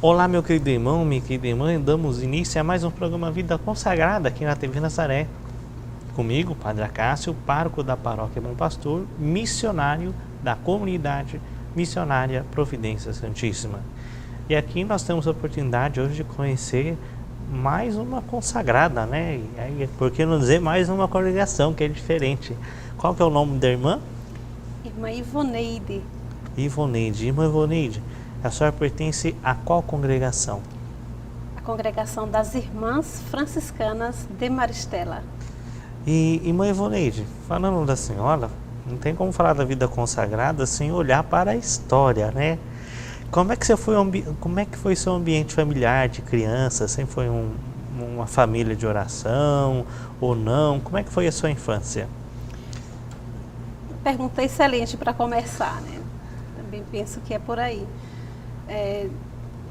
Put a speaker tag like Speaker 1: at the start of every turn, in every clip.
Speaker 1: Olá, meu querido irmão, minha querida irmã, damos início a mais um programa Vida Consagrada aqui na TV Nazaré. Comigo, Padre Acácio, pároco da Paróquia Bom Pastor, missionário da comunidade missionária Providência Santíssima. E aqui nós temos a oportunidade hoje de conhecer mais uma consagrada, né? E aí, por que não dizer mais uma congregação que é diferente? Qual que é o nome da irmã?
Speaker 2: Irmã Ivoneide.
Speaker 1: Ivoneide. Irmã Ivoneide, a senhora pertence a qual congregação?
Speaker 2: A congregação das Irmãs Franciscanas de Maristela.
Speaker 1: E irmã Ivoneide, falando da senhora, não tem como falar da vida consagrada sem olhar para a história, né? Como é que foi seu ambiente familiar de criança? Sempre foi uma família de oração ou não? Como é que foi a sua infância?
Speaker 2: Pergunta excelente para começar, né? Também penso que é por aí.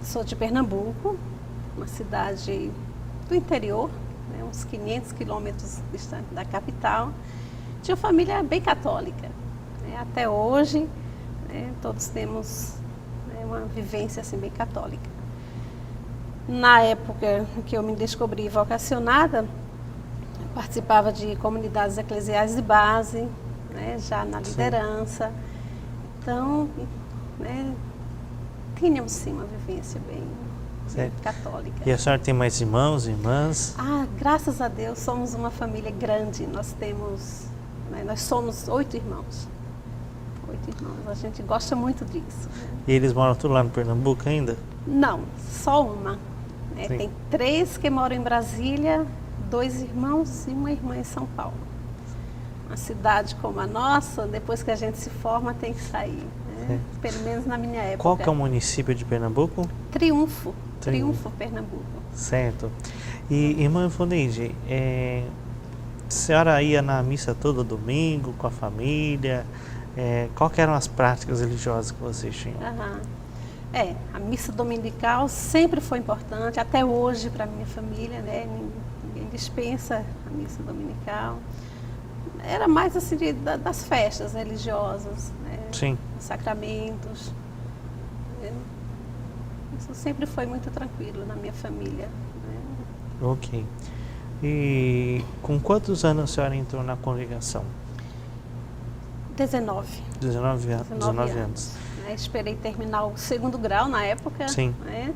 Speaker 2: Sou de Pernambuco, uma cidade do interior, né, uns 500 quilômetros distante da capital. Tinha uma família bem católica, né? Até hoje, né, todos temos, né, uma vivência assim, bem católica. Na época que eu me descobri vocacionada, eu participava de comunidades eclesiais de base, né, já na liderança. Então, né, tínhamos sim uma vivência bem católica.
Speaker 1: E a senhora tem mais irmãos, irmãs?
Speaker 2: Graças a Deus somos uma família grande. Nós somos 8 irmãos. 8 irmãos, a gente gosta muito disso.
Speaker 1: E eles moram tudo lá no Pernambuco ainda?
Speaker 2: Não, só uma. Tem 3 que moram em Brasília, 2 irmãos e uma irmã em São Paulo. Uma cidade como a nossa, depois que a gente se forma, tem que sair. Pelo menos na minha época.
Speaker 1: Qual que é o município de Pernambuco?
Speaker 2: Triunfo, Pernambuco.
Speaker 1: Certo. E irmã Ivoneide, a senhora ia na missa todo domingo com a família? Qual que eram as práticas religiosas que vocês tinham?
Speaker 2: A missa dominical sempre foi importante, até hoje para a minha família, né? Ninguém dispensa a missa dominical. Era mais assim das festas religiosas, né?
Speaker 1: Sim.
Speaker 2: Sacramentos. Isso sempre foi muito tranquilo na minha família, né?
Speaker 1: Ok. E com quantos anos a senhora entrou na congregação?
Speaker 2: 19
Speaker 1: anos.
Speaker 2: Né? Esperei terminar o 2º grau na época.
Speaker 1: Sim.
Speaker 2: Né?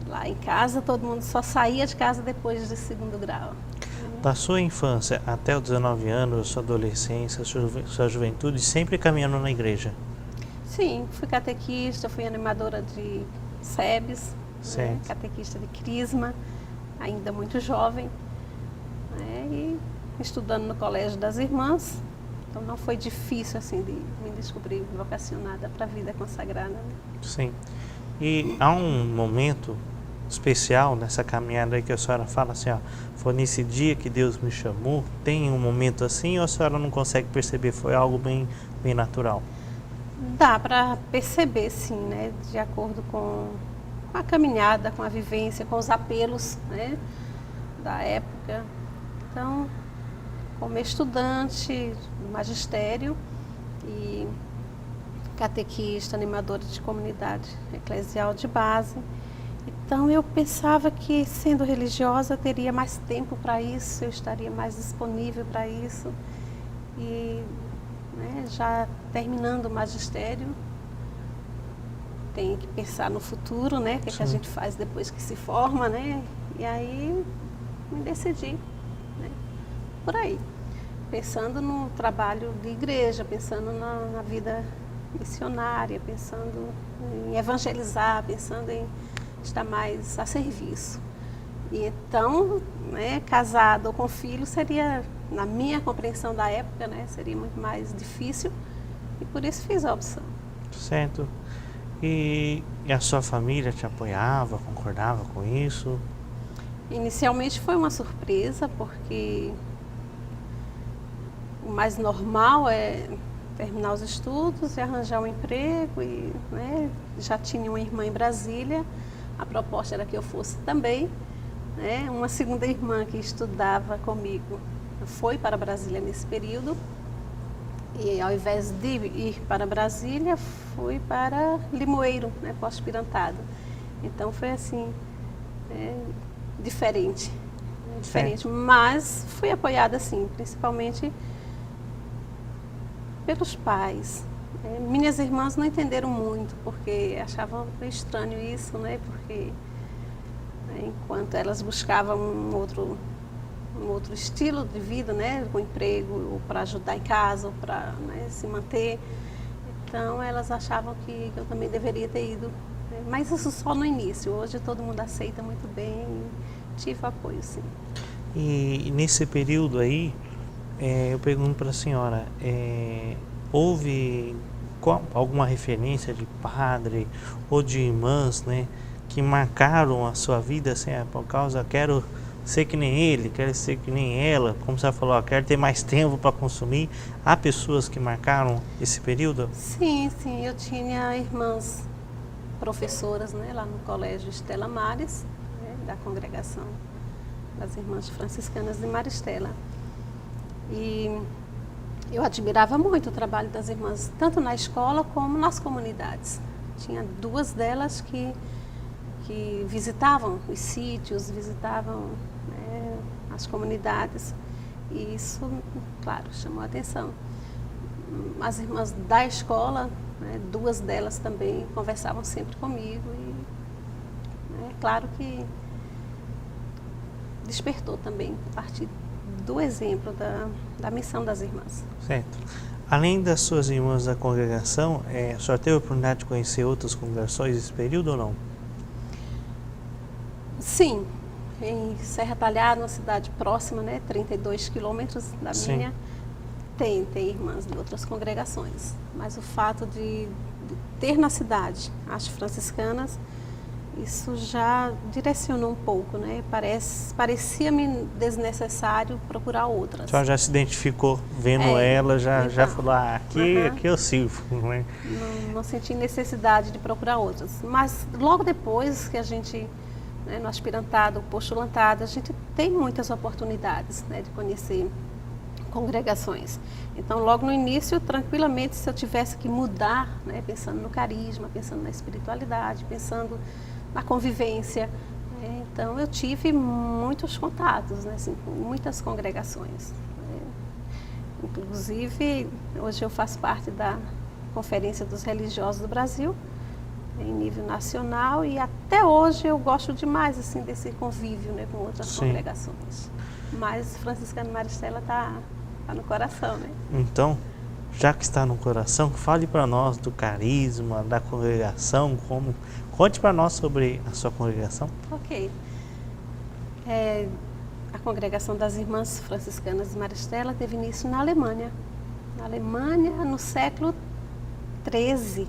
Speaker 2: Lá em casa, todo mundo só saía de casa depois do 2º grau.
Speaker 1: Da sua infância até os 19 anos, sua adolescência, sua juventude, sempre caminhando na igreja?
Speaker 2: Sim, fui catequista, fui animadora de SEBS, né? Catequista de Crisma, ainda muito jovem, né? E estudando no Colégio das Irmãs. Então não foi difícil assim de me descobrir vocacionada para a vida consagrada. Né?
Speaker 1: Sim. E há um momento especial nessa caminhada aí que a senhora fala assim, ó, foi nesse dia que Deus me chamou? Tem um momento assim ou a senhora não consegue perceber? Foi algo bem natural?
Speaker 2: Dá para perceber, sim, né? De acordo com a caminhada, com a vivência, com os apelos, né, da época. Então, como estudante do magistério e catequista, animadora de comunidade eclesial de base, então eu pensava que, sendo religiosa, eu teria mais tempo para isso, eu estaria mais disponível para isso. E, né, já terminando o magistério, tem que pensar no futuro, né? O que a gente faz depois que se forma, né? E aí me decidi, né, por aí, pensando no trabalho de igreja, pensando na vida missionária, pensando em evangelizar, pensando em estar mais a serviço. E então, né, casado ou com filho seria, na minha compreensão da época, né, seria muito mais difícil, e por isso fiz a opção.
Speaker 1: Certo. E a sua família te apoiava, concordava com isso?
Speaker 2: Inicialmente foi uma surpresa, porque o mais normal é terminar os estudos e arranjar um emprego, e, né, já tinha uma irmã em Brasília, a proposta era que eu fosse também, né? Uma segunda irmã que estudava comigo foi para Brasília nesse período, e ao invés de ir para Brasília, fui para Limoeiro, né, pós-aspirantado. Então foi assim, diferente. Diferente,
Speaker 1: Certo.
Speaker 2: mas fui apoiada assim, principalmente pelos pais. Minhas irmãs não entenderam muito, porque achavam estranho isso, né? Porque enquanto elas buscavam um outro estilo de vida, né? Com emprego, para ajudar em casa, para, né, se manter. Então elas achavam que eu também deveria ter ido. Mas isso só no início. Hoje todo mundo aceita muito bem. Tive apoio, sim.
Speaker 1: E nesse período aí, eu pergunto para a senhora, houve alguma referência de padre ou de irmãs, né, que marcaram a sua vida, assim, por causa, quero ser que nem ele, quero ser que nem ela, como você falou, quero ter mais tempo para consumir. Há pessoas que marcaram esse período?
Speaker 2: Sim, sim, eu tinha irmãs professoras, né, lá no Colégio Estela Maris, né, da congregação das Irmãs Franciscanas de Maristela. E eu admirava muito o trabalho das irmãs, tanto na escola como nas comunidades. Tinha duas delas que visitavam os sítios, visitavam, né, as comunidades, e isso, claro, chamou a atenção. As irmãs da escola, né, duas delas também conversavam sempre comigo e, né, claro que despertou também a partir do exemplo da missão das irmãs.
Speaker 1: Certo. Além das suas irmãs da congregação, a senhora teve a oportunidade de conhecer outras congregações nesse período ou não?
Speaker 2: Sim, em Serra Talhada, uma cidade próxima, né, 32 quilômetros da
Speaker 1: Sim.
Speaker 2: minha, tem irmãs de outras congregações. Mas o fato de ter na cidade as franciscanas, isso já direcionou um pouco, né? Parecia-me desnecessário procurar
Speaker 1: A
Speaker 2: outras.
Speaker 1: senhora já se identificou vendo ela, já
Speaker 2: então,
Speaker 1: falou, aqui eu sirvo, né?
Speaker 2: Não senti necessidade de procurar outras. Mas logo depois que a gente, né, no aspirantado, postulantado, a gente tem muitas oportunidades, né, de conhecer congregações. Então, logo no início, tranquilamente, se eu tivesse que mudar, né, pensando no carisma, pensando na espiritualidade, pensando na convivência, né, então eu tive muitos contatos, né, assim, com muitas congregações. Inclusive, hoje eu faço parte da Conferência dos Religiosos do Brasil, em nível nacional, e até hoje eu gosto demais, assim, desse convívio, né, com outras
Speaker 1: Sim.
Speaker 2: congregações. Mas Franciscana Maristela está no coração, né?
Speaker 1: Então, já que está no coração, fale para nós do carisma, da congregação, conte para nós sobre a sua congregação.
Speaker 2: Ok. A congregação das Irmãs Franciscanas de Maristela teve início na Alemanha. Na Alemanha, no século XIII,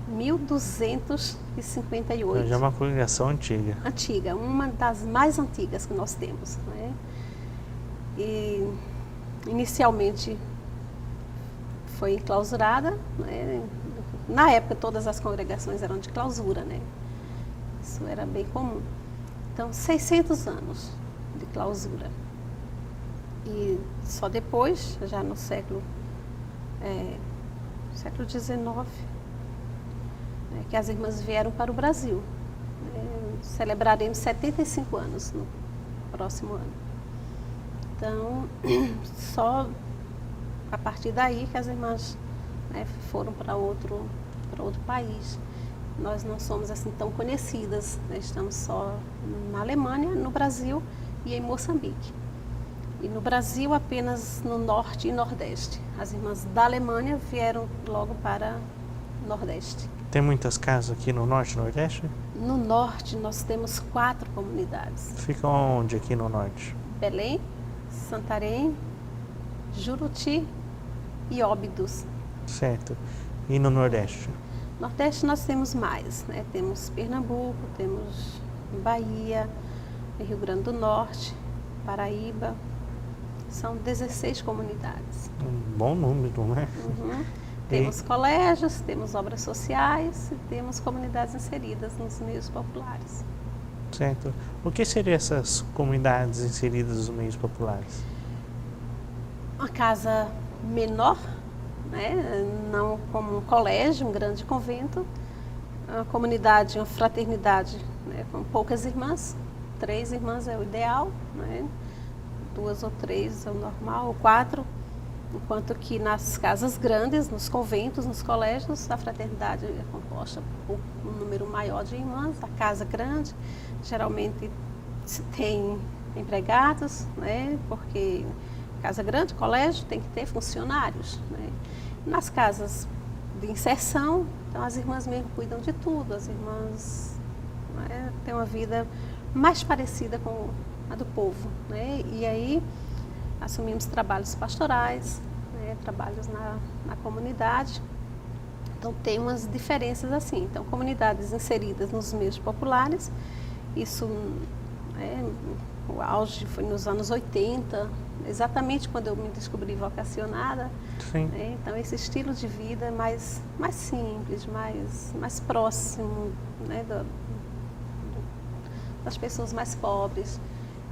Speaker 2: 1258.
Speaker 1: Já é uma congregação antiga.
Speaker 2: Antiga, uma das mais antigas que nós temos, né? E inicialmente foi enclausurada, né? Na época todas as congregações eram de clausura, né? Isso era bem comum. Então, 600 anos de clausura. E só depois, já no século XIX, né, que as irmãs vieram para o Brasil. Celebraremos 75 anos no próximo ano. Então, só a partir daí que as irmãs, né, foram para outro país. Nós não somos assim tão conhecidas, né? Estamos só na Alemanha, no Brasil e em Moçambique. E no Brasil apenas no Norte e Nordeste. As irmãs da Alemanha vieram logo para o Nordeste.
Speaker 1: Tem muitas casas aqui no Norte e Nordeste?
Speaker 2: No Norte nós temos 4 comunidades.
Speaker 1: Fica onde aqui no Norte?
Speaker 2: Belém, Santarém, Juruti e Óbidos.
Speaker 1: Certo. E no Nordeste?
Speaker 2: Nordeste nós temos mais, né? Temos Pernambuco, temos Bahia, Rio Grande do Norte, Paraíba. São 16 comunidades.
Speaker 1: Um bom número, né?
Speaker 2: Uhum. Temos colégios, temos obras sociais e temos comunidades inseridas nos meios populares.
Speaker 1: Certo. O que seriam essas comunidades inseridas nos meios populares?
Speaker 2: Uma casa menor, né? Não como um colégio, um grande convento, uma comunidade, uma fraternidade, né, com poucas irmãs. 3 irmãs é o ideal, né? 2 ou 3 é o normal, ou 4. Enquanto que nas casas grandes, nos conventos, nos colégios, a fraternidade é composta por um número maior de irmãs. A casa grande, geralmente se tem empregados, né? Porque casa grande, colégio, tem que ter funcionários, né? Nas casas de inserção, então as irmãs mesmo cuidam de tudo, as irmãs, né, têm uma vida mais parecida com a do povo, né? E aí assumimos trabalhos pastorais, né, trabalhos na comunidade. Então tem umas diferenças assim. Então comunidades inseridas nos meios populares, isso, né, o auge foi nos anos 80, exatamente quando eu me descobri vocacionada.
Speaker 1: Sim.
Speaker 2: Né? Então esse estilo de vida mais simples, mais próximo, né, das pessoas mais pobres.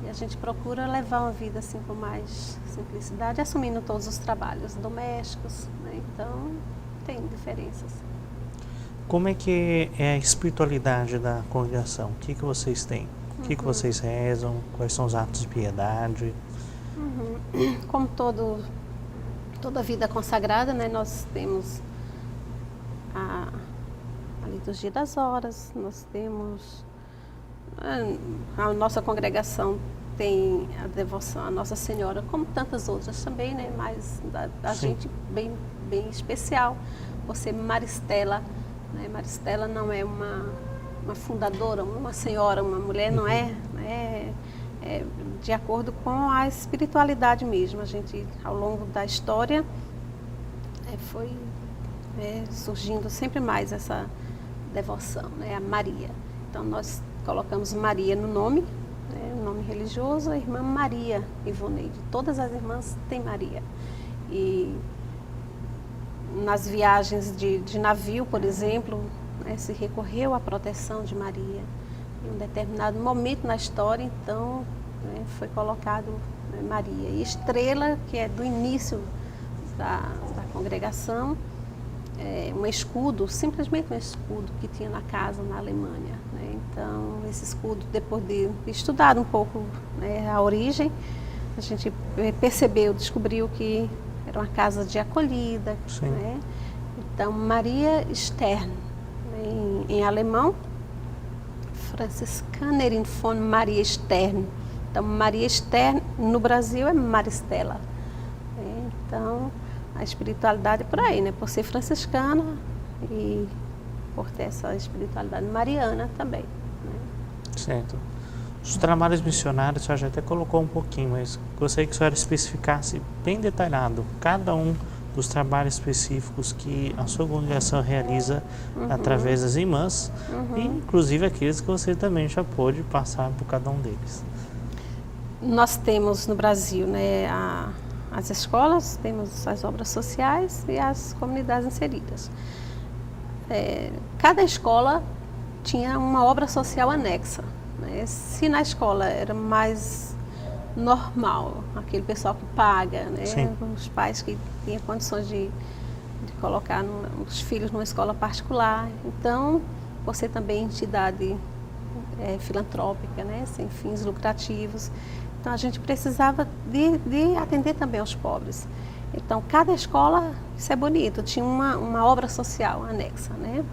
Speaker 2: E a gente procura levar uma vida assim com mais simplicidade, assumindo todos os trabalhos domésticos, né? Então tem diferenças.
Speaker 1: Como é que é a espiritualidade da congregação? O que vocês têm? O que vocês rezam? Quais são os atos de piedade?
Speaker 2: Como toda vida consagrada, né, nós temos a liturgia das horas, nós temos a nossa congregação tem a devoção à Nossa Senhora, como tantas outras também, né, mas da gente bem especial, por ser Maristela, né? Maristela não é uma fundadora, uma senhora, uma mulher, não é, né? É de acordo com a espiritualidade mesmo. A gente, ao longo da história, foi surgindo sempre mais essa devoção, né, a Maria. Então nós colocamos Maria no nome, né, o nome religioso, a irmã Maria Ivoneide. Todas as irmãs têm Maria. E nas viagens de navio, por exemplo, né, se recorreu à proteção de Maria. Em um determinado momento na história, então, né, foi colocado, né, Maria. E Estrela, que é do início da congregação, um escudo, simplesmente um escudo que tinha na casa na Alemanha, né? Então, esse escudo, depois de estudar um pouco, né, a origem, a gente descobriu que era uma casa de acolhida, né? Então, Maria Stern, né, em alemão, Franziskanerin von Maria Stern. Então, Maria Stern no Brasil é Maristela. Então, a espiritualidade é por aí, né? Por ser franciscana e por ter essa espiritualidade mariana também, né?
Speaker 1: Certo. Os trabalhos missionários, a senhora já até colocou um pouquinho, mas gostaria que a senhora especificasse bem detalhado cada um dos trabalhos específicos que a sua congregação realiza através das irmãs, e inclusive aqueles que você também já pôde passar por cada um deles.
Speaker 2: Nós temos no Brasil, né, as escolas, temos as obras sociais e as comunidades inseridas. Cada escola tinha uma obra social anexa, né? Se na escola era mais normal, aquele pessoal que paga, né? Os pais que tinham condições de colocar os filhos numa escola particular. Então, por ser também entidade filantrópica, né? Sem fins lucrativos, então a gente precisava de atender também aos pobres. Então, cada escola, isso é bonito, tinha uma obra social anexa, né?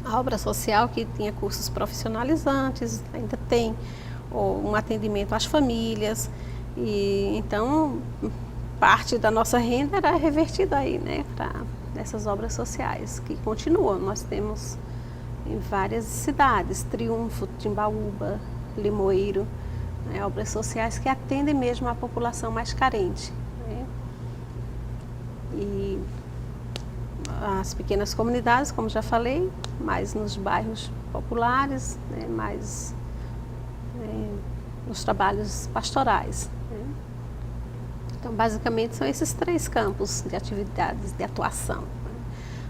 Speaker 2: A obra social que tinha cursos profissionalizantes, ainda tem um atendimento às famílias, e então parte da nossa renda era revertida aí, né, para essas obras sociais que continuam. Nós temos em várias cidades, Triunfo, Timbaúba, Limoeiro, né, obras sociais que atendem mesmo a população mais carente, né? E as pequenas comunidades, como já falei, mais nos bairros populares, né, mais nos trabalhos pastorais, né? Então, basicamente, são esses 3 campos de atividades, de atuação, né?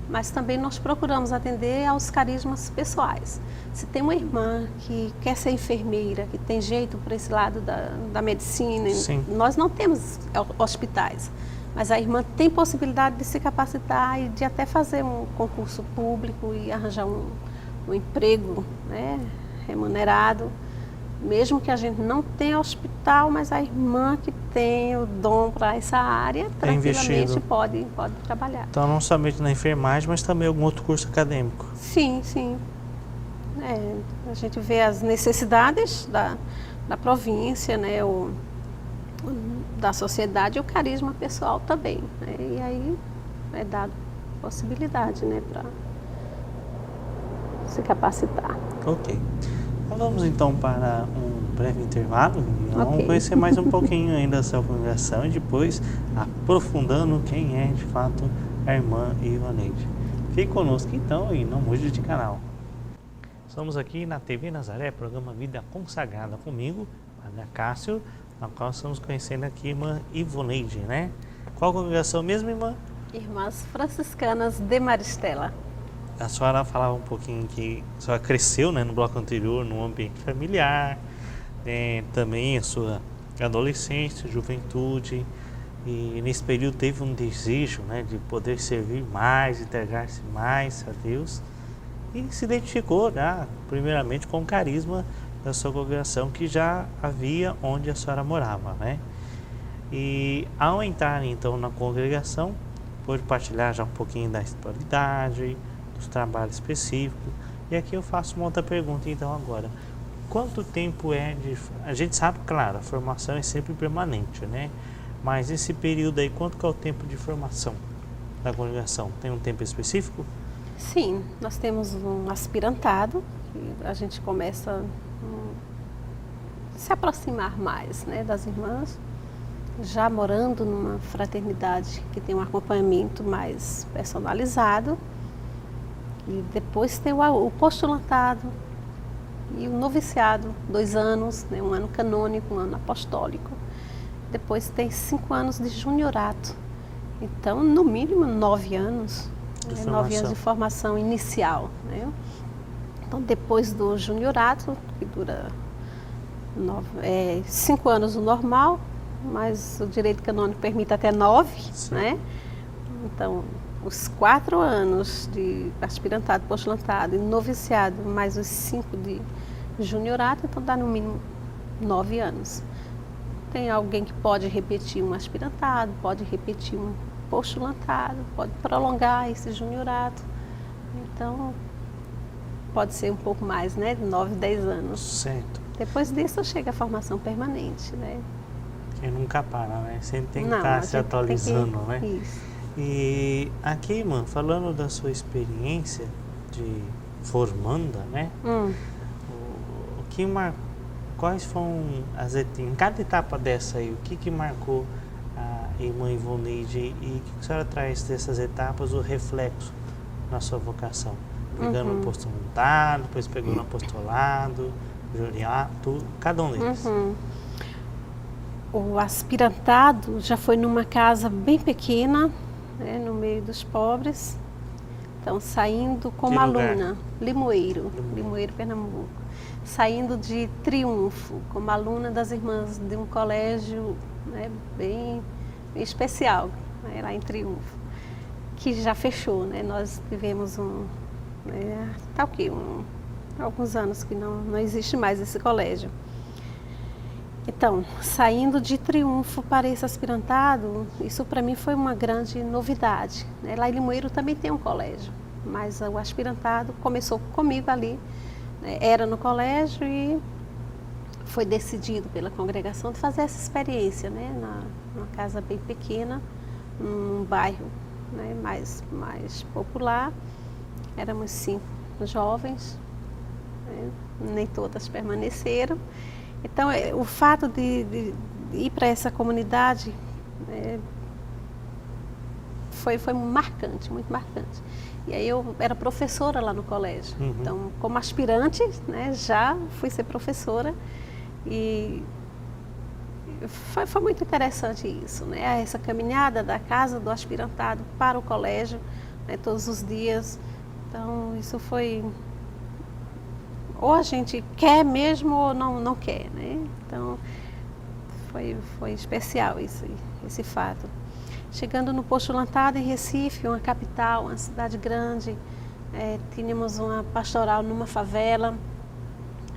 Speaker 2: Mas também nós procuramos atender aos carismas pessoais. Se tem uma irmã que quer ser enfermeira, que tem jeito por esse lado da medicina, nós não temos hospitais, mas a irmã tem possibilidade de se capacitar e de até fazer um concurso público e arranjar um emprego, né, remunerado, mesmo que a gente não tenha hospital, mas a irmã que tem o dom para essa área, tranquilamente pode trabalhar.
Speaker 1: Então, não somente na enfermagem, mas também algum outro curso acadêmico.
Speaker 2: Sim, sim. A gente vê as necessidades da província, né, da sociedade e o carisma pessoal também, né, e aí é dado possibilidade, né, para se capacitar.
Speaker 1: Ok. Então, vamos então para um breve intervalo e vamos
Speaker 2: Ok.
Speaker 1: conhecer mais um pouquinho ainda da sua congregação e depois aprofundando quem é de fato a irmã Ivaneide. Fique conosco então e não mude de canal. Estamos aqui na TV Nazaré, programa Vida Consagrada comigo, Padre Cássio, na qual estamos conhecendo aqui a irmã Ivaneide, né? Qual congregação mesmo, irmã?
Speaker 2: Irmãs Franciscanas de Maristela.
Speaker 1: A senhora falava um pouquinho que a senhora cresceu, né, no bloco anterior, no ambiente familiar, também a sua adolescência, juventude, e nesse período teve um desejo, né, de poder servir mais, entregar-se mais a Deus, e se identificou, né, primeiramente com o carisma da sua congregação que já havia onde a senhora morava, né? E ao entrar então na congregação, pôde partilhar já um pouquinho da espiritualidade, dos trabalhos específicos. E aqui eu faço uma outra pergunta então agora. Quanto tempo é de... A gente sabe, claro, a formação é sempre permanente, né? Mas esse período aí, quanto que é o tempo de formação da congregação? Tem um tempo específico?
Speaker 2: Sim, nós temos um aspirantado, que a gente começa a se aproximar mais, né, das irmãs, já morando numa fraternidade que tem um acompanhamento mais personalizado. E depois tem o postulantado e o noviciado, 2 anos, né, um ano canônico, um ano apostólico. Depois tem 5 anos de juniorato. Então, no mínimo, 9 anos. 9 anos de formação inicial, né? Então, depois do juniorato, que dura 5 anos o normal, mas o direito canônico permite até 9, né? Então, os 4 anos de aspirantado, postulantado e noviciado, mais os 5 de juniorato, então dá no mínimo 9 anos. Tem alguém que pode repetir um aspirantado, pode repetir um postulantado, pode prolongar esse juniorato. Então, pode ser um pouco mais, né? De 9, 10 anos.
Speaker 1: Certo.
Speaker 2: Depois disso, chega a formação permanente, né?
Speaker 1: Que nunca para, né? Sempre tem que estar se atualizando, né?
Speaker 2: Isso.
Speaker 1: E aqui, irmã, falando da sua experiência de formanda, né? O que quais foram em cada etapa dessa aí, o que marcou a irmã Ivaneide e o que a senhora traz dessas etapas, o reflexo na sua vocação? Pegando no postulantado, depois pegou no apostolado, juriato, cada um deles.
Speaker 2: O aspirantado já foi numa casa bem pequena, né, no meio dos pobres. Então, saindo como aluna, Limoeiro, Pernambuco. Saindo de Triunfo, como aluna das irmãs de um colégio, né, bem especial, né, lá em Triunfo, que já fechou, né? Nós tivemos alguns anos que não existe mais esse colégio. Então, saindo de Triunfo para esse aspirantado, isso para mim foi uma grande novidade, né? Lá em Limoeiro também tem um colégio, mas o aspirantado começou comigo ali, né? Era no colégio e foi decidido pela congregação de fazer essa experiência, né? Numa casa bem pequena, num bairro, né, mais popular. Éramos 5 jovens, né? Nem todas permaneceram. Então, o fato de ir para essa comunidade foi marcante, muito marcante. E aí eu era professora lá no colégio. Então, como aspirante, né, já fui ser professora e foi muito interessante isso, né? Essa caminhada da casa do aspirantado para o colégio, né, todos os dias. Então, isso foi... Ou a gente quer mesmo ou não quer, né? Então, foi especial esse fato. Chegando no postulantado em Recife, uma capital, uma cidade grande, Tínhamos uma pastoral numa favela.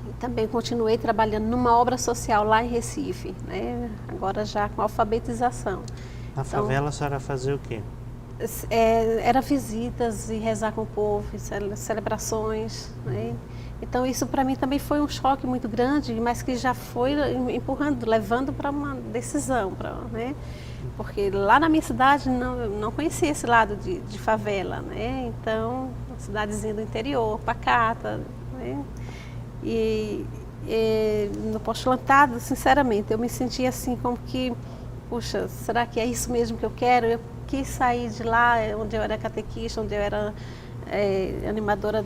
Speaker 2: E também continuei trabalhando numa obra social lá em Recife, né? Agora já com alfabetização.
Speaker 1: Na favela a senhora fazia o quê?
Speaker 2: Era visitas e rezar com o povo, celebrações, né? Então isso para mim também foi um choque muito grande, mas que já foi empurrando, levando para uma decisão, né? Porque lá na minha cidade não conhecia esse lado de favela, né? Então, uma cidadezinha do interior, pacata, né? E no postulantado, sinceramente, eu me sentia assim como que, puxa, será que é isso mesmo que eu quero? Eu quis sair de lá, onde eu era catequista, onde eu era animadora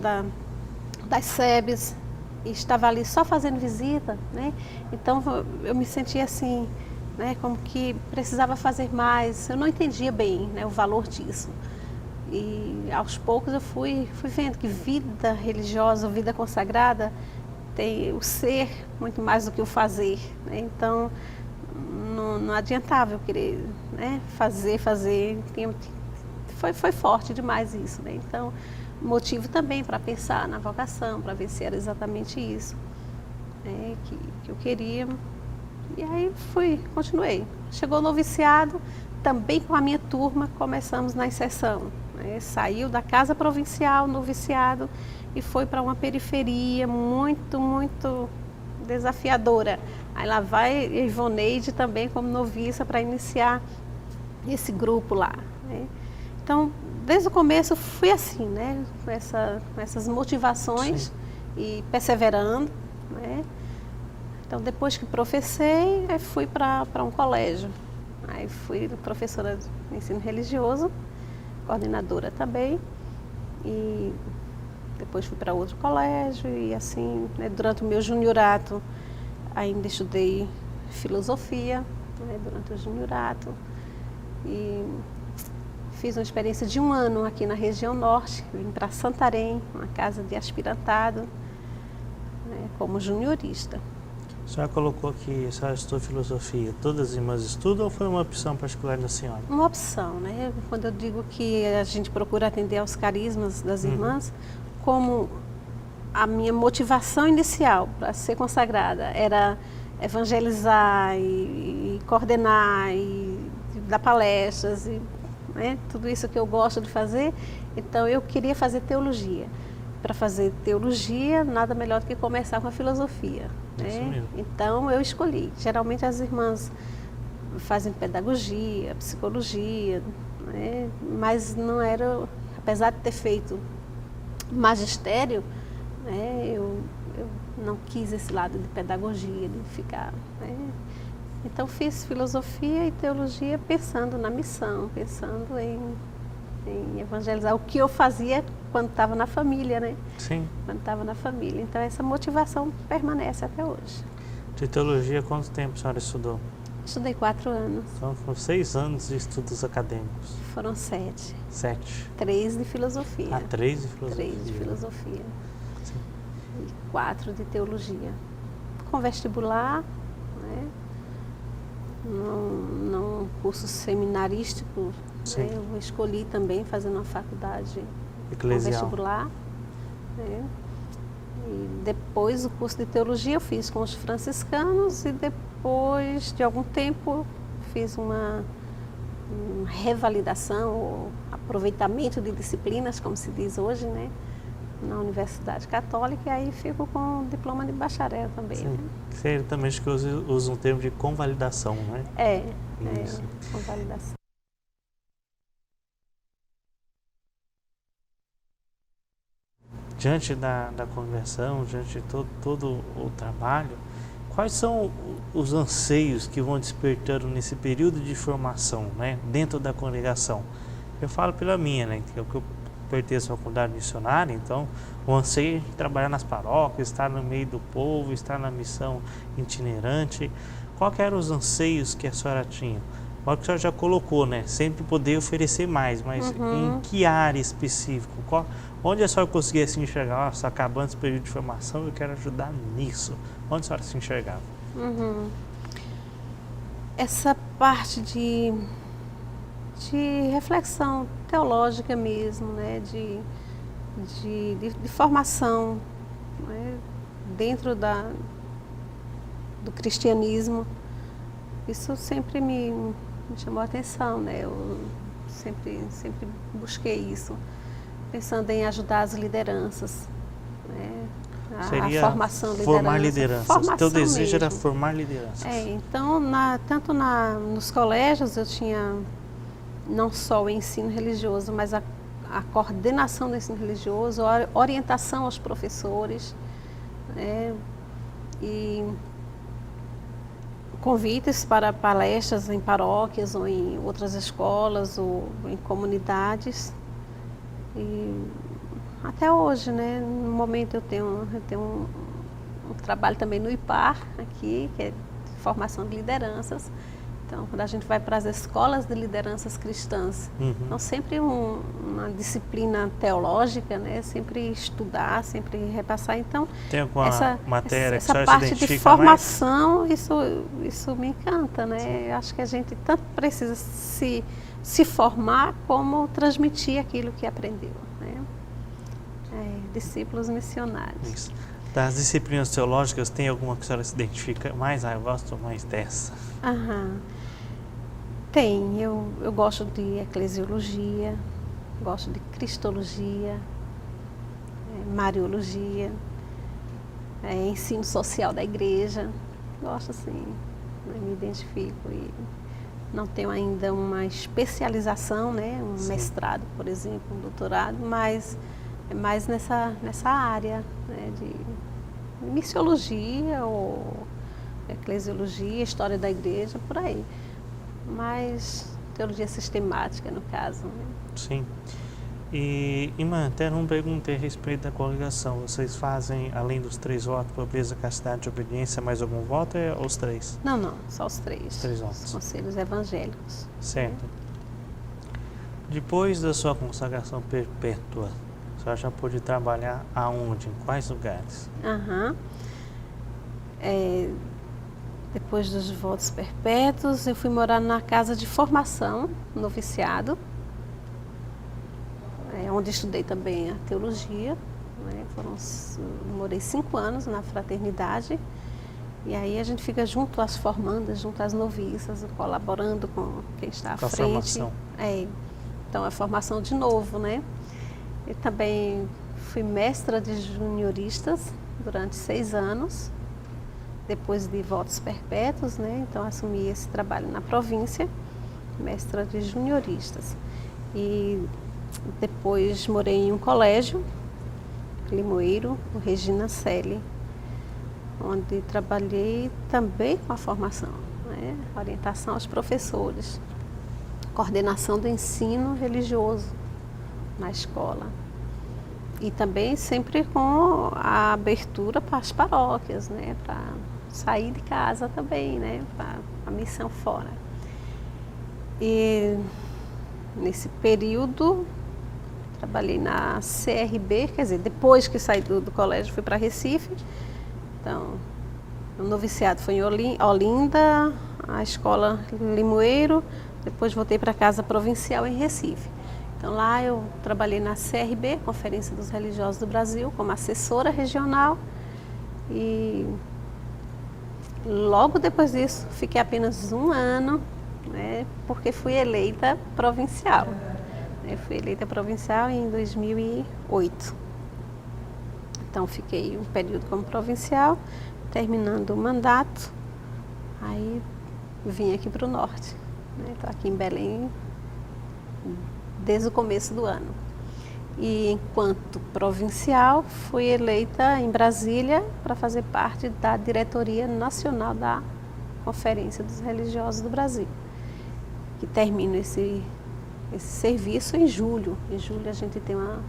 Speaker 2: das SEBs, e estava ali só fazendo visita, né? Então eu me sentia assim, né, como que precisava fazer mais. Eu não entendia bem, né, o valor disso. E aos poucos eu fui vendo que vida religiosa, vida consagrada, tem o ser muito mais do que o fazer, né? Então não adiantava eu querer, né, fazer. Foi forte demais isso, né? Então, motivo também para pensar na vocação, para ver se era exatamente isso, né, que eu queria. E aí continuei. Chegou o noviciado, também com a minha turma começamos na inserção, né? Saiu da casa provincial, noviciado, e foi para uma periferia muito, muito desafiadora. Aí lá vai Ivoneide também como noviça para iniciar esse grupo lá, né? Então, desde o começo fui assim, né? Com essas motivações. Sim. E perseverando, né? Então, depois que professei, aí fui para um colégio. Aí fui professora de ensino religioso, coordenadora também. E depois fui para outro colégio e assim, né, durante o meu juniorato, ainda estudei filosofia, né, durante o juniorato. E fiz uma experiência de 1 ano aqui na região norte, vim para Santarém, uma casa de aspirantado, né, como juniorista.
Speaker 1: A senhora colocou que a senhora estudou filosofia. Todas as irmãs estudam ou foi uma opção particular da senhora?
Speaker 2: Uma opção, né? Quando eu digo que a gente procura atender aos carismas das irmãs, como a minha motivação inicial para ser consagrada era evangelizar e coordenar e dar palestras, e, né, tudo isso que eu gosto de fazer, então eu queria fazer teologia. Para fazer teologia, nada melhor do que começar com a filosofia, né? Então eu escolhi. Geralmente as irmãs fazem pedagogia, psicologia, né? Mas não era, apesar de ter feito magistério, né, eu não quis esse lado de pedagogia, de ficar, né? Então fiz filosofia e teologia pensando na missão, pensando em evangelizar, o que eu fazia quando estava na família, né?
Speaker 1: Sim.
Speaker 2: Quando estava na família. Então essa motivação permanece até hoje.
Speaker 1: De teologia, quanto tempo a senhora estudou?
Speaker 2: Estudei 4 anos.
Speaker 1: Então foram 6 anos de estudos acadêmicos.
Speaker 2: Foram 7.
Speaker 1: 7.
Speaker 2: 3 de filosofia.
Speaker 1: 3 de filosofia.
Speaker 2: 3 de filosofia.
Speaker 1: Sim.
Speaker 2: E 4 de teologia. Com vestibular, né? Num curso seminarístico, né? Eu escolhi também fazer uma faculdade
Speaker 1: eclesial,
Speaker 2: com vestibular, né? E depois o curso de teologia eu fiz com os franciscanos e depois de algum tempo fiz uma revalidação ou aproveitamento de disciplinas, como se diz hoje, né? Na Universidade Católica, e aí fico com o diploma de bacharel também. Sim.
Speaker 1: Né? Você também acho que usa um termo de convalidação, né?
Speaker 2: Isso. Convalidação.
Speaker 1: Diante da conversão, diante de todo o trabalho, quais são os anseios que vão despertando nesse período de formação, né, dentro da congregação? Eu falo pela minha, né, que eu pertenço à comunidade missionária, então o anseio de trabalhar nas paróquias, estar no meio do povo, estar na missão itinerante. Quais eram os anseios que a senhora tinha? Agora que a senhora já colocou, né, sempre poder oferecer mais, mas em que área específica? Onde a senhora conseguia se enxergar? Nossa, acabando esse período de formação, eu quero ajudar nisso. Onde a senhora se enxergava?
Speaker 2: Essa parte de reflexão teológica mesmo, né? De de formação, né, dentro do cristianismo. Isso sempre me chamou a atenção, né? Eu sempre busquei isso, pensando em ajudar as lideranças, né?
Speaker 1: Seria
Speaker 2: a formação
Speaker 1: formar lideranças. Teu desejo
Speaker 2: mesmo.
Speaker 1: era formar lideranças.
Speaker 2: Então, tanto nos colégios eu tinha não só o ensino religioso, mas a coordenação do ensino religioso, a orientação aos professores, né? E convites para palestras em paróquias ou em outras escolas ou em comunidades. E até hoje, né? No momento eu tenho um trabalho também no IPAR aqui, que é de formação de lideranças. Então, quando a gente vai para as escolas de lideranças cristãs, então sempre uma disciplina teológica, né? Sempre estudar, sempre repassar. Então,
Speaker 1: tem alguma matéria que
Speaker 2: essa parte de formação, isso me encanta, né? Sim. Eu acho que a gente tanto precisa se formar como transmitir aquilo que aprendeu, né? Discípulos missionários.
Speaker 1: Isso. Das disciplinas teológicas, tem alguma que a senhora se identifica mais? Eu gosto mais dessa.
Speaker 2: Tem. Eu gosto de eclesiologia, gosto de cristologia, mariologia, ensino social da igreja. Gosto, assim, me identifico. E não tenho ainda uma especialização, né? Um mestrado, por exemplo, um doutorado, mas é mais nessa área, né? De missiologia ou eclesiologia, história da igreja, por aí. Mas teologia sistemática, no caso. Né?
Speaker 1: Sim. E, irmã, até não perguntei a respeito da congregação. Vocês fazem, além dos 3 votos, pobreza, castidade e obediência, mais algum voto ou os 3?
Speaker 2: Não, só os 3.
Speaker 1: Os 3 votos.
Speaker 2: Os conselhos evangélicos.
Speaker 1: Certo. Depois da sua consagração perpétua, a senhora já pôde trabalhar aonde? Em quais lugares?
Speaker 2: Depois dos votos perpétuos, eu fui morar na casa de formação, noviciado, onde estudei também a teologia. Né? Morei 5 anos na fraternidade, e aí a gente fica junto às formandas, junto às noviças, colaborando com quem está à frente.
Speaker 1: Formação.
Speaker 2: Então, a formação de novo, né? Eu também fui mestra de junioristas durante 6 anos, depois de votos perpétuos, né? Então assumi esse trabalho na província, mestra de junioristas. E depois morei em um colégio, Limoeiro, o Regina Celi, onde trabalhei também com a formação, né? Orientação aos professores, coordenação do ensino religioso na escola. E também sempre com a abertura para as paróquias, né? Para sair de casa também, né? Para a missão fora. E nesse período trabalhei na CRB, quer dizer, depois que saí do colégio fui para Recife. Então, o noviciado foi em Olinda, a escola Limoeiro, depois voltei para a casa provincial em Recife. Então lá eu trabalhei na CRB, Conferência dos Religiosos do Brasil, como assessora regional, e logo depois disso fiquei apenas 1 ano, né, porque fui eleita provincial. Eu fui eleita provincial em 2008. Então fiquei um período como provincial, terminando o mandato, aí vim aqui para o norte. Estou aqui em Belém desde o começo do ano. E enquanto provincial, fui eleita em Brasília para fazer parte da diretoria nacional da Conferência dos Religiosos do Brasil, que termina esse serviço em julho. Em julho a gente tem uma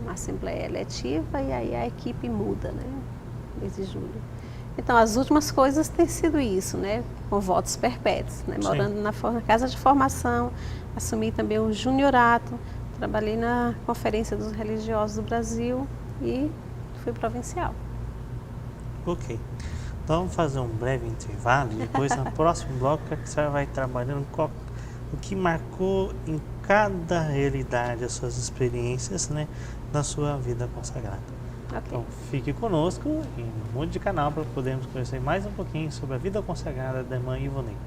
Speaker 2: assembleia eletiva e aí a equipe muda, né? Desde julho. Então, as últimas coisas têm sido isso, né? Com votos perpétuos, né? Morando na casa de formação, assumi também o juniorato, trabalhei na Conferência dos Religiosos do Brasil e fui provincial.
Speaker 1: Ok. Então, vamos fazer um breve intervalo e depois, no próximo bloco, a senhora vai trabalhando o que marcou em cada realidade as suas experiências, né? da sua vida consagrada.
Speaker 2: Ok.
Speaker 1: Então, fique conosco e mude de canal para podermos conhecer mais um pouquinho sobre a vida consagrada da irmã Ivonete.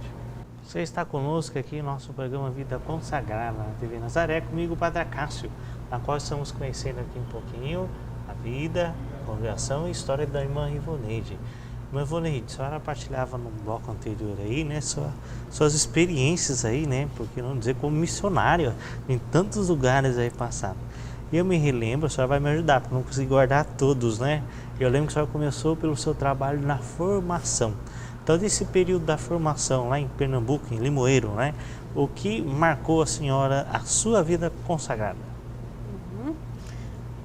Speaker 1: Você está conosco aqui no nosso programa Vida Consagrada na TV Nazaré, comigo, Padre Cássio, na qual estamos conhecendo aqui um pouquinho a vida, a congregação e a história da irmã Ivonete. Irmã Ivonete, a senhora partilhava no bloco anterior aí, né, suas experiências aí, né, por que não dizer como missionária em tantos lugares aí passados. E eu me relembro, a senhora vai me ajudar, porque eu não consegui guardar todos, né? Eu lembro que a senhora começou pelo seu trabalho na formação. Então, desse período da formação lá em Pernambuco, em Limoeiro, né? O que marcou a senhora, a sua vida consagrada?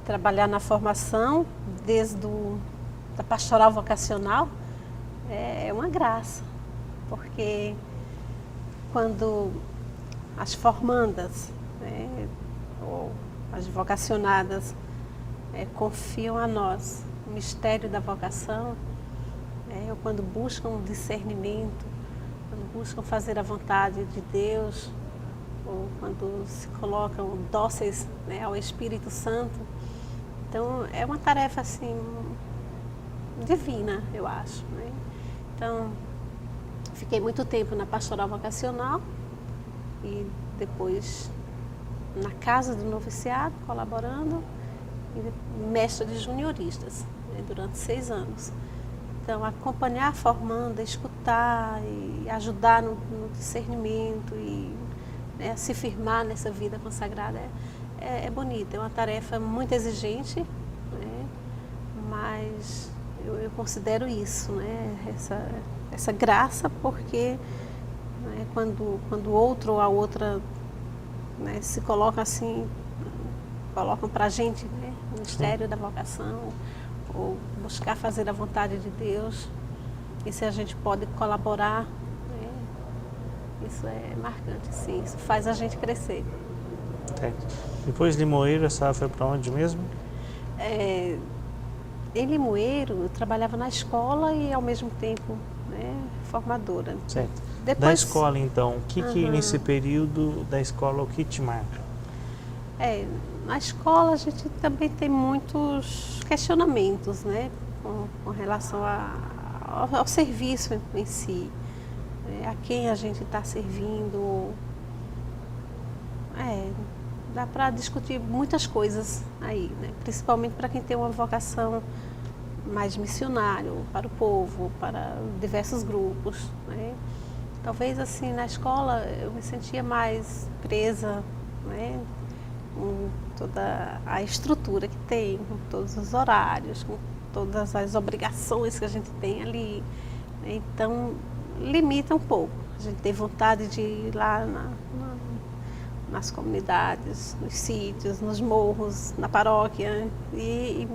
Speaker 2: Trabalhar na formação, desde da pastoral vocacional, é uma graça, porque quando as formandas, né, ou as vocacionadas confiam a nós o mistério da vocação, ou quando buscam discernimento, quando buscam fazer a vontade de Deus, ou quando se colocam dóceis, né, ao Espírito Santo. Então, é uma tarefa assim divina, eu acho, né? Então, fiquei muito tempo na pastoral vocacional e depois na casa do noviciado, colaborando, e mestra de junioristas, né, durante 6 anos. Então, acompanhar a formanda, escutar e ajudar no discernimento e, né, se firmar nessa vida consagrada é bonito, é uma tarefa muito exigente, né, mas eu considero isso, né, essa graça, porque, né, quando o outro ou a outra, né, se coloca assim, colocam para a gente, né, o mistério da vocação, ou buscar fazer a vontade de Deus, e se a gente pode colaborar, né, isso é marcante, sim, isso faz a gente crescer.
Speaker 1: Depois de Limoeiro, a senhora foi para onde mesmo?
Speaker 2: Em Limoeiro, eu trabalhava na escola e ao mesmo tempo, né, formadora.
Speaker 1: Certo.
Speaker 2: Depois,
Speaker 1: da escola, então, o que nesse período da escola, o que te marca?
Speaker 2: Na escola a gente também tem muitos questionamentos, né, com relação ao serviço em si, a quem a gente está servindo. Dá para discutir muitas coisas aí, né, principalmente para quem tem uma vocação mais missionária, para o povo, para diversos grupos, né. Talvez assim na escola eu me sentia mais presa, né, com toda a estrutura que tem, com todos os horários, com todas as obrigações que a gente tem ali, né? Então limita um pouco. A gente tem vontade de ir lá nas comunidades, nos sítios, nos morros, na paróquia, e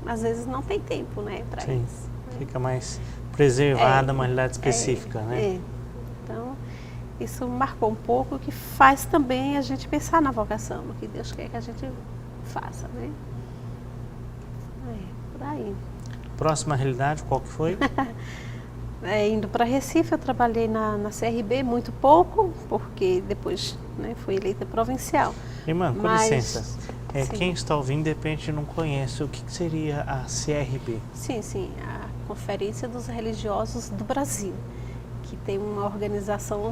Speaker 2: às vezes não tem tempo, né, para isso. Né?
Speaker 1: Fica mais preservada uma realidade específica, né?
Speaker 2: Então, isso marcou um pouco, que faz também a gente pensar na vocação, no que Deus quer que a gente faça, né? Por aí.
Speaker 1: Próxima realidade, qual que foi?
Speaker 2: Indo para Recife, eu trabalhei na CRB muito pouco, porque depois, né, fui eleita provincial.
Speaker 1: Irmã, com licença. Quem está ouvindo, de repente, não conhece. O que seria a CRB?
Speaker 2: Sim, a Conferência dos Religiosos do Brasil, que tem uma organização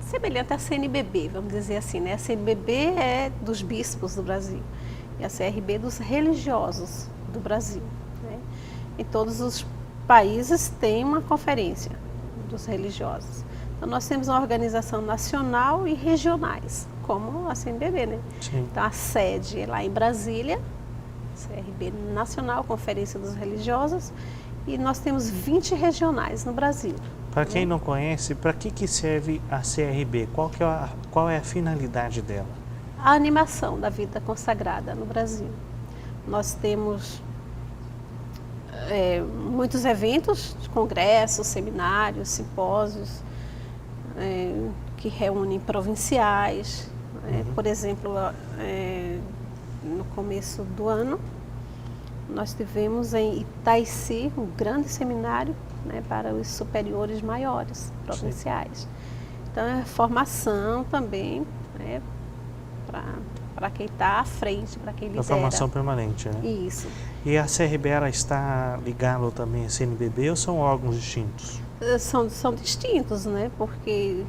Speaker 2: semelhante à CNBB, vamos dizer assim, né? A CNBB é dos bispos do Brasil e a CRB dos religiosos do Brasil, né? Em todos os países tem uma conferência dos religiosos. Então, nós temos uma organização nacional e regionais, como a CNBB, né?
Speaker 1: Sim.
Speaker 2: Então, a sede é lá em Brasília, CRB Nacional, Conferência dos Religiosos, e nós temos 20 regionais no Brasil.
Speaker 1: Para quem não conhece, para que serve a CRB? Qual é a finalidade dela?
Speaker 2: A animação da vida consagrada no Brasil. Nós temos muitos eventos, congressos, seminários, simpósios, que reúnem provinciais. Por exemplo, no começo do ano, nós tivemos em Itaici um grande seminário, né, para os superiores maiores, provinciais. Sim. Então, é formação também, né, para para quem está à frente, para quem
Speaker 1: A
Speaker 2: lidera.
Speaker 1: formação permanente, né?
Speaker 2: Isso.
Speaker 1: E a CRB, ela está ligada também à CNBB ou são órgãos distintos?
Speaker 2: São distintos, né? Porque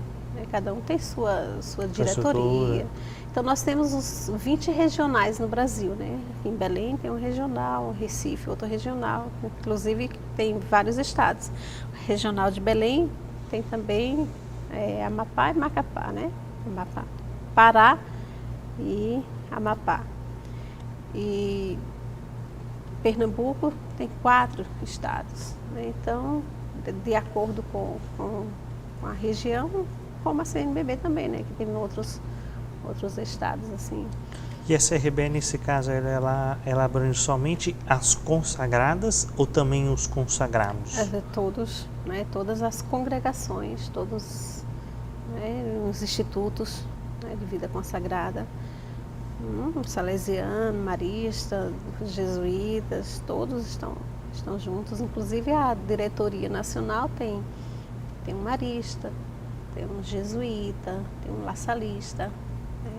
Speaker 2: cada um tem sua diretoria.
Speaker 1: Estrutura.
Speaker 2: Então nós temos os 20 regionais no Brasil, né? Aqui em Belém tem um regional, Recife outro regional, inclusive tem vários estados. O regional de Belém tem também Amapá e Macapá, né? Amapá, Pará e Amapá. E Pernambuco tem 4 estados, né? Então, de acordo com a região, como a CNBB também, né? Que tem outros estados, assim.
Speaker 1: E a CRB, nesse caso, ela abrange somente as consagradas ou também os consagrados?
Speaker 2: Todos, né? Todas as congregações, todos, né? Os institutos, né? De vida consagrada. Salesiano, marista, jesuítas, todos estão juntos. Inclusive a diretoria nacional tem um marista, tem um jesuíta, tem um lasalista, né?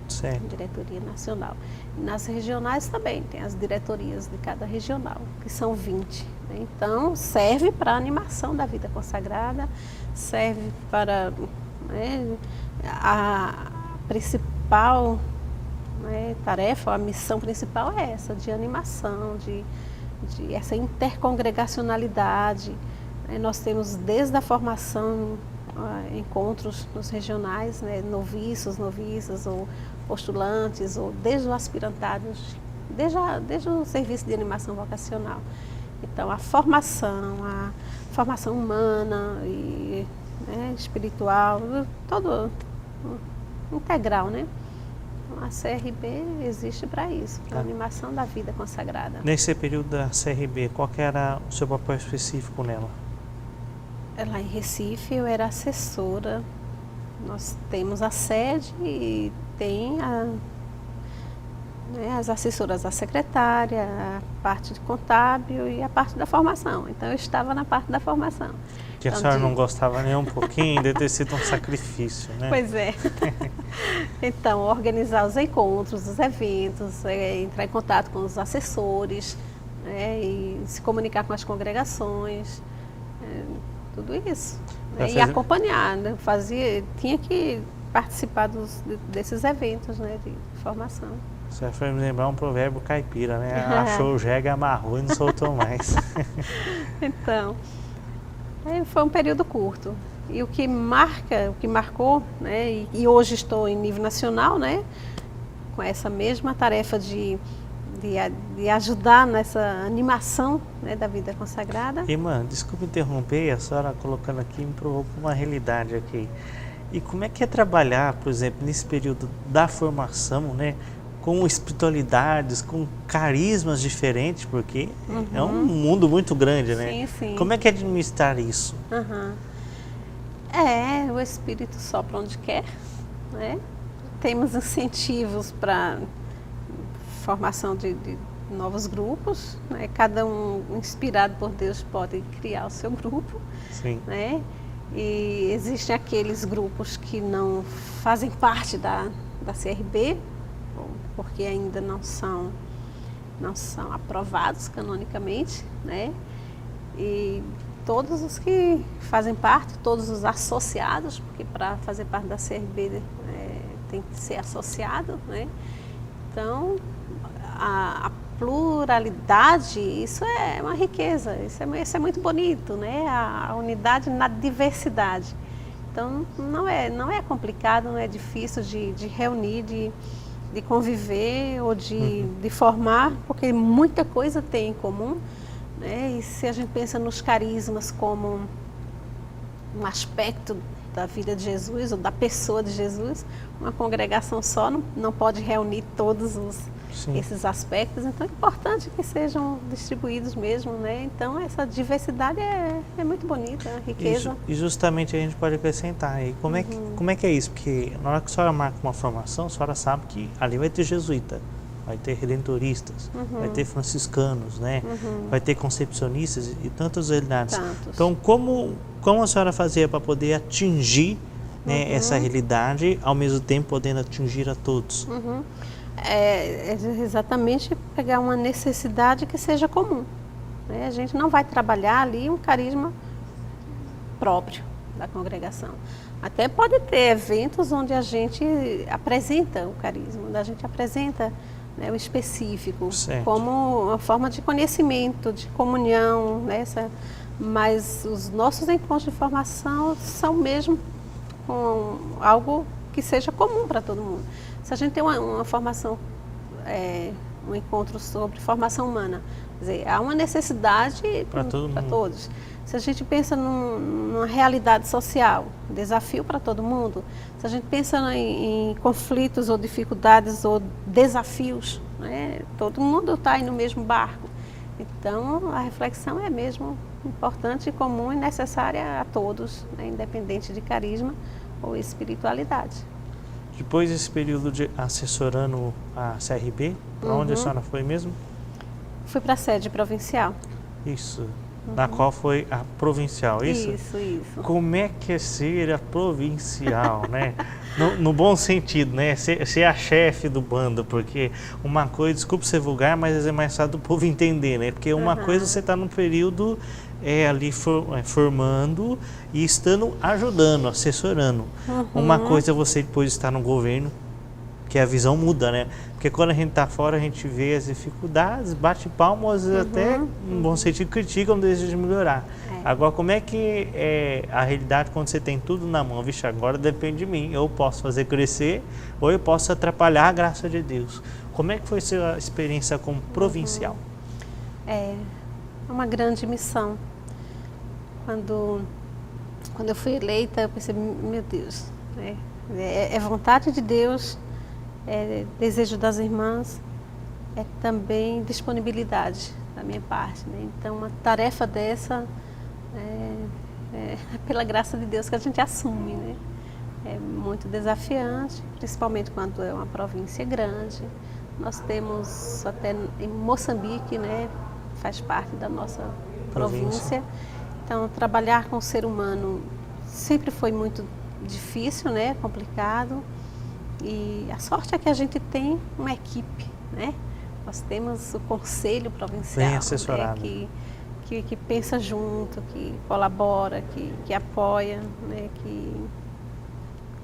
Speaker 1: Certo.
Speaker 2: Diretoria nacional. E nas regionais também tem as diretorias de cada regional, que são 20. Né? Então serve para a animação da vida consagrada, serve para, né, a principal, né, tarefa, a missão principal é essa, de animação, de essa intercongregacionalidade. Nós temos desde a formação, encontros nos regionais, né, noviços, noviças ou postulantes, ou desde o aspirantado, desde o serviço de animação vocacional. Então a formação humana e, né, espiritual, todo integral, né? A CRB existe para isso, para a animação da vida consagrada.
Speaker 1: Nesse período da CRB, qual que era o seu papel específico nela?
Speaker 2: Lá em Recife eu era assessora. Nós temos a sede e tem as assessoras, a secretária, a parte de contábil e a parte da formação. Então eu estava na parte da formação.
Speaker 1: Que a senhora não gostava nem um pouquinho de ter sido um sacrifício, né?
Speaker 2: Pois é. Então, organizar os encontros, os eventos, entrar em contato com os assessores, né, e se comunicar com as congregações, tudo isso. Né, e acompanhar, né, tinha que participar desses eventos, né, de formação.
Speaker 1: Você foi me lembrar um provérbio caipira, né? Achou o jegue, amarrou e não soltou mais.
Speaker 2: Então, foi um período curto. E o que marcou, né, e hoje estou em nível nacional, né, com essa mesma tarefa de ajudar nessa animação, né, da vida consagrada.
Speaker 1: Irmã, desculpe interromper, a senhora colocando aqui me provocou uma realidade aqui. E como é que é trabalhar, por exemplo, nesse período da formação, né, com espiritualidades, com carismas diferentes, porque é um mundo muito grande, né?
Speaker 2: Sim, sim.
Speaker 1: Como é que é administrar isso?
Speaker 2: O Espírito sopra onde quer, né? Temos incentivos para formação de novos grupos, né? Cada um inspirado por Deus pode criar o seu grupo.
Speaker 1: Sim.
Speaker 2: Né? E existem aqueles grupos que não fazem parte da CRB, porque ainda não são aprovados canonicamente, né? E todos os que fazem parte, todos os associados, porque para fazer parte da CRB tem que ser associado, né? Então, a pluralidade, isso é uma riqueza, isso é muito bonito, né? A unidade na diversidade. Então, não é complicado, não é difícil de reunir, de conviver ou de formar, porque muita coisa tem em comum, né? E se a gente pensa nos carismas como um aspecto da vida de Jesus ou da pessoa de Jesus, uma congregação só não pode reunir todos esses aspectos, então é importante que sejam distribuídos mesmo, né? Então essa diversidade é muito bonita, é riqueza.
Speaker 1: E justamente a gente pode acrescentar aí, como é que é isso? Porque na hora que a senhora marca uma formação, a senhora sabe que ali vai ter jesuíta, vai ter redentoristas, vai ter franciscanos, né? Vai ter concepcionistas e tantas realidades. Então como a senhora fazia para poder atingir né, essa realidade, ao mesmo tempo podendo atingir a todos.
Speaker 2: É exatamente pegar uma necessidade que seja comum, né? A gente não vai trabalhar ali um carisma próprio da congregação. Até pode ter eventos onde a gente apresenta o carisma, onde a gente apresenta, né, o específico,
Speaker 1: Certo.
Speaker 2: como uma forma de conhecimento, de comunhão, né? Mas os nossos encontros de formação são mesmo com algo que seja comum para todo mundo. Se a gente tem uma formação, um encontro sobre formação humana, quer dizer, há uma necessidade para todos. Se a gente pensa numa realidade social, desafio para todo mundo, se a gente pensa em conflitos ou dificuldades ou desafios, né, todo mundo está aí no mesmo barco. Então, a reflexão é mesmo importante, comum e necessária a todos, né, independente de carisma ou espiritualidade.
Speaker 1: Depois desse período de assessorando a CRB, para onde a senhora foi mesmo?
Speaker 2: Fui para a sede provincial.
Speaker 1: Isso. Da qual foi a provincial, isso?
Speaker 2: Isso.
Speaker 1: Como é que é ser a provincial, né? No bom sentido, né? Ser a chefe do bando, porque uma coisa, desculpe ser vulgar, mas é mais fácil do povo entender, né? Porque uma coisa você está num período ali formando e estando ajudando, assessorando. Uma coisa é você depois estar no governo, que a visão muda, né? Porque quando a gente está fora, a gente vê as dificuldades, bate palmas, até, em bom sentido, critica, não deseja melhorar. Agora, como é que é a realidade quando você tem tudo na mão? Vixe, agora depende de mim. Eu posso fazer crescer ou eu posso atrapalhar a graça de Deus. Como é que foi a sua experiência como provincial?
Speaker 2: É uma grande missão. Quando eu fui eleita, eu pensei, meu Deus, né? É vontade de Deus, é desejo das irmãs, é também disponibilidade da minha parte, né? Então, uma tarefa dessa é pela graça de Deus que a gente assume, né? É muito desafiante, principalmente quando é uma província grande. Nós temos até em Moçambique, né? Faz parte da nossa província. Então, trabalhar com o ser humano sempre foi muito difícil, né? Complicado. E a sorte é que a gente tem uma equipe, né? Nós temos o Conselho Provincial,
Speaker 1: bem assessorado,
Speaker 2: né? que pensa junto, que colabora, que apoia, né? que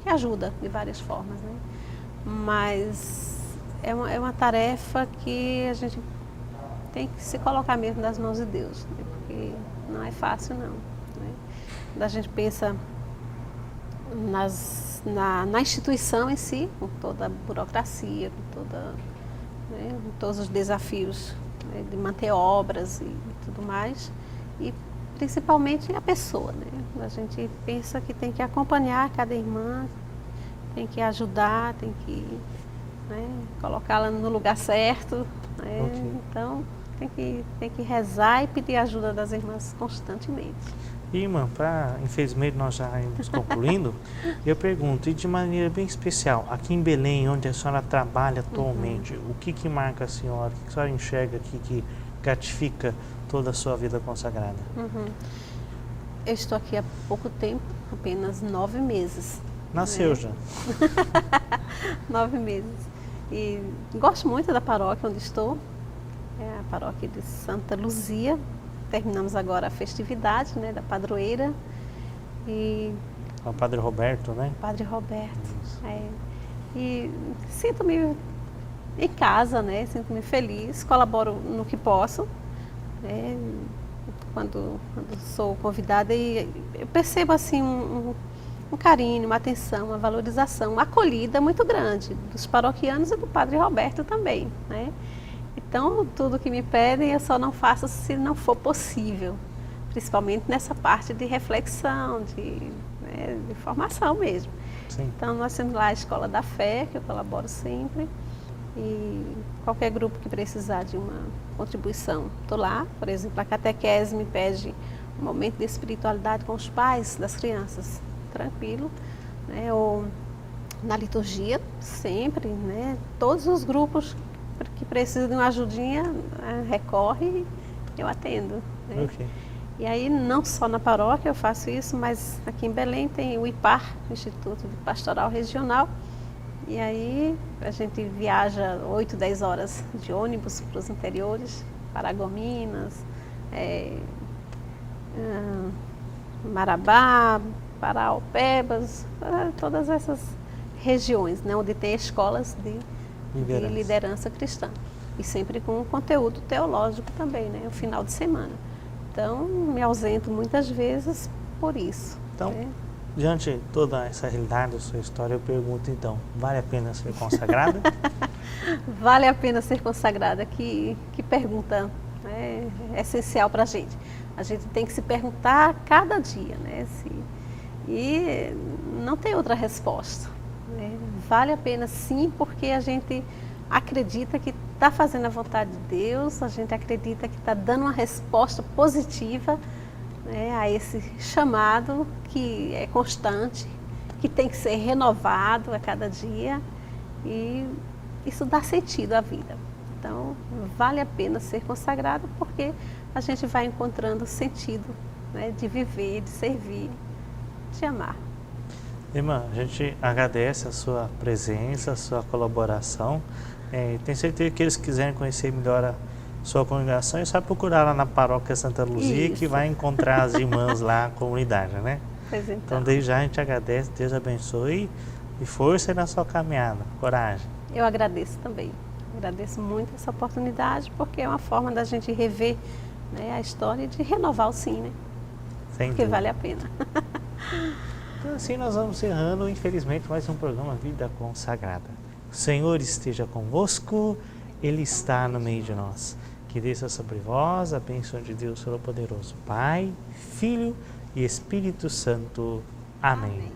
Speaker 2: ajuda de várias formas, né? Mas é uma tarefa que a gente tem que se colocar mesmo nas mãos de Deus, né? Porque não é fácil, não, né? Quando a gente pensa na instituição em si, com toda a burocracia, com todos os desafios, né, de manter obras e tudo mais, e principalmente a pessoa, né? A gente pensa que tem que acompanhar cada irmã, tem que ajudar, tem que, né, colocá-la no lugar certo, né? Então tem que rezar e pedir ajuda das irmãs constantemente.
Speaker 1: Irmã, infelizmente nós já estamos concluindo, eu pergunto, e de maneira bem especial, aqui em Belém, onde a senhora trabalha atualmente, o que marca a senhora, o que a senhora enxerga aqui que gratifica toda a sua vida consagrada?
Speaker 2: Eu estou aqui há pouco tempo, apenas 9 meses.
Speaker 1: Nasceu,
Speaker 2: né?
Speaker 1: já.
Speaker 2: 9 meses. E gosto muito da paróquia onde estou, é a paróquia de Santa Luzia. Terminamos agora a festividade, né, da padroeira. E
Speaker 1: Com o Padre Roberto, né?
Speaker 2: Padre Roberto. E sinto-me em casa, né? Sinto-me feliz, colaboro no que posso, né? Quando sou convidada, e eu percebo assim um carinho, uma atenção, uma valorização, uma acolhida muito grande dos paroquianos e do Padre Roberto também, né? Então, tudo que me pedem eu só não faço se não for possível, principalmente nessa parte de reflexão, de formação mesmo.
Speaker 1: Sim.
Speaker 2: Então, nós temos lá a Escola da Fé, que eu colaboro sempre, e qualquer grupo que precisar de uma contribuição, estou lá. Por exemplo, a catequese me pede um momento de espiritualidade com os pais das crianças, tranquilo, né? Ou na liturgia, sempre, né? Todos os grupos que precisam de uma ajudinha, recorre, eu atendo, né?
Speaker 1: Okay.
Speaker 2: E aí, não só na paróquia eu faço isso, mas aqui em Belém tem o IPAR, Instituto de Pastoral Regional. E aí a gente viaja 8, 10 horas de ônibus para os interiores, Paragominas, Marabá, Paraupebas, todas essas regiões, né, onde tem escolas de liderança cristã. E sempre com conteúdo teológico também, né, no final de semana. Então, me ausento muitas vezes por isso.
Speaker 1: Então, diante de toda essa realidade da sua história, eu pergunto então, vale a pena ser consagrada?
Speaker 2: Vale a pena ser consagrada? Que pergunta essencial para a gente. A gente tem que se perguntar cada dia, né? E não tem outra resposta. Né? Vale a pena sim, porque a gente acredita que está fazendo a vontade de Deus, a gente acredita que está dando uma resposta positiva, né, a esse chamado que é constante, que tem que ser renovado a cada dia, e isso dá sentido à vida. Então, vale a pena ser consagrado, porque a gente vai encontrando sentido, né, de viver, de servir, de amar.
Speaker 1: Irmã, a gente agradece a sua presença, a sua colaboração. Tenho certeza que eles quiserem conhecer melhor a sua congregação, é só procurar lá na Paróquia Santa Luzia, que vai encontrar as irmãs lá, a comunidade, né?
Speaker 2: Pois
Speaker 1: Então, desde já a gente agradece, Deus abençoe e força na sua caminhada, coragem.
Speaker 2: Eu agradeço também, agradeço muito essa oportunidade, porque é uma forma da gente rever, né, a história e de renovar o sim, né?
Speaker 1: Sem
Speaker 2: porque
Speaker 1: dúvida.
Speaker 2: vale a pena.
Speaker 1: Então, assim nós vamos encerrando, infelizmente, mais um programa Vida Consagrada. O Senhor esteja convosco, Ele está no meio de nós. Que desça sobre vós a bênção de Deus Todo-Poderoso, Pai, Filho e Espírito Santo. Amém.